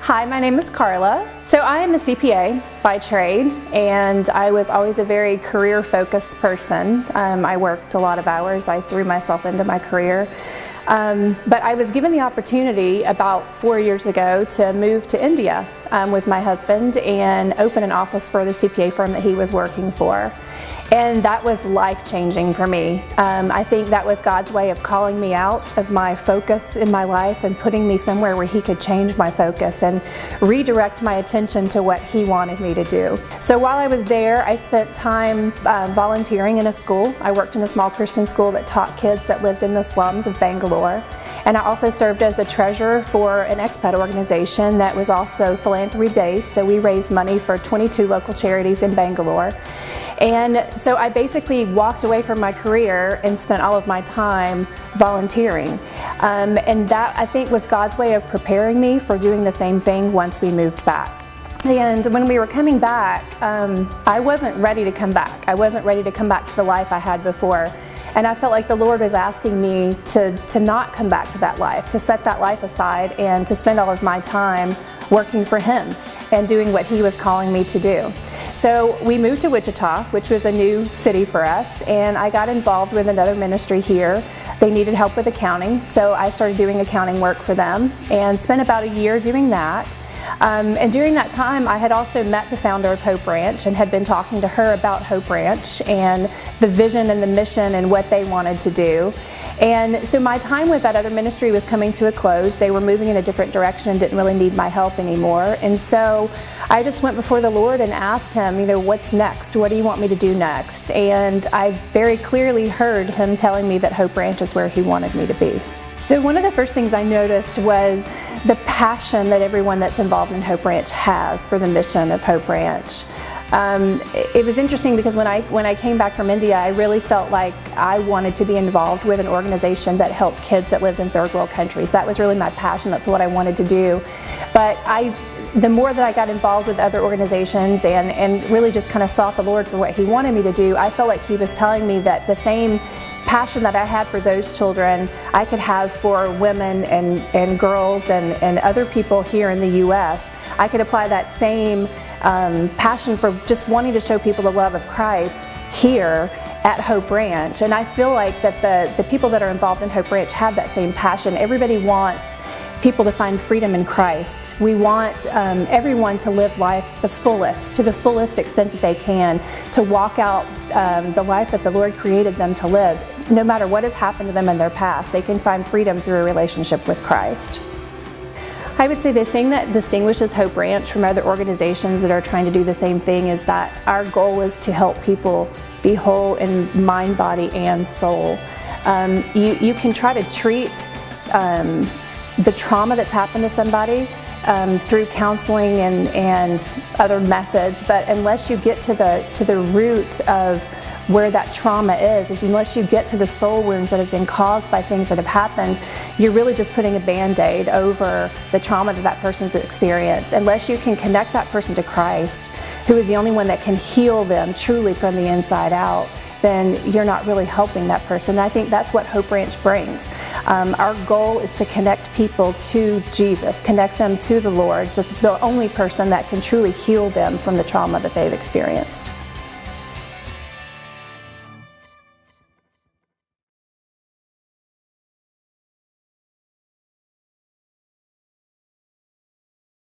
Hi, my name is Carla. So I am a CPA by trade, and I was always a very career-focused person. I worked a lot of hours. I threw myself into my career. But I was given the opportunity about 4 years ago to move to India with my husband and open an office for the CPA firm that he was working for. And that was life-changing for me. I think that was God's way of calling me out of my focus in my life and putting me somewhere where He could change my focus and redirect my attention to what He wanted me to do. So while I was there, I spent time volunteering in a school. I worked in a small Christian school that taught kids that lived in the slums of Bangalore. And I also served as a treasurer for an expat organization that was also philanthropy-based. So we raised money for 22 local charities in Bangalore. And so I basically walked away from my career and spent all of my time volunteering. And that, I think, was God's way of preparing me for doing the same thing once we moved back. And when we were coming back, I wasn't ready to come back. I wasn't ready to come back to the life I had before. And I felt like the Lord was asking me to not come back to that life, to set that life aside and to spend all of my time working for Him and doing what He was calling me to do. So we moved to Wichita, which was a new city for us, and I got involved with another ministry here. They needed help with accounting, so I started doing accounting work for them and spent about a year doing that. And during that time, I had also met the founder of Hope Ranch and had been talking to her about Hope Ranch and the vision and the mission and what they wanted to do. And so my time with that other ministry was coming to a close. They were moving in a different direction and didn't really need my help anymore. And so I just went before the Lord and asked Him, what's next? What do you want me to do next? And I very clearly heard Him telling me that Hope Ranch is where He wanted me to be. So one of the first things I noticed was the passion that everyone that's involved in Hope Ranch has for the mission of Hope Ranch. It was interesting because when I came back from India, I really felt like I wanted to be involved with an organization that helped kids that lived in third world countries. That was really my passion. That's what I wanted to do. But the more that I got involved with other organizations and really just kind of sought the Lord for what He wanted me to do, I felt like He was telling me that the same passion that I had for those children, I could have for women and girls and other people here in the U.S. I could apply that same passion for just wanting to show people the love of Christ here at Hope Ranch. And I feel like that the people that are involved in Hope Ranch have that same passion. Everybody wants people to find freedom in Christ. We want everyone to live life to the fullest extent that they can, to walk out the life that the Lord created them to live. No matter what has happened to them in their past, they can find freedom through a relationship with Christ. I would say the thing that distinguishes Hope Ranch from other organizations that are trying to do the same thing is that our goal is to help people be whole in mind, body, and soul. You can try to treat the trauma that's happened to somebody through counseling and other methods, but unless you get to the root of where that trauma is, unless you get to the soul wounds that have been caused by things that have happened, you're really just putting a Band-Aid over the trauma that person's experienced. Unless you can connect that person to Christ, who is the only one that can heal them truly from the inside out, then you're not really helping that person. And I think that's what Hope Ranch brings. Our goal is to connect people to Jesus, connect them to the Lord, the only person that can truly heal them from the trauma that they've experienced.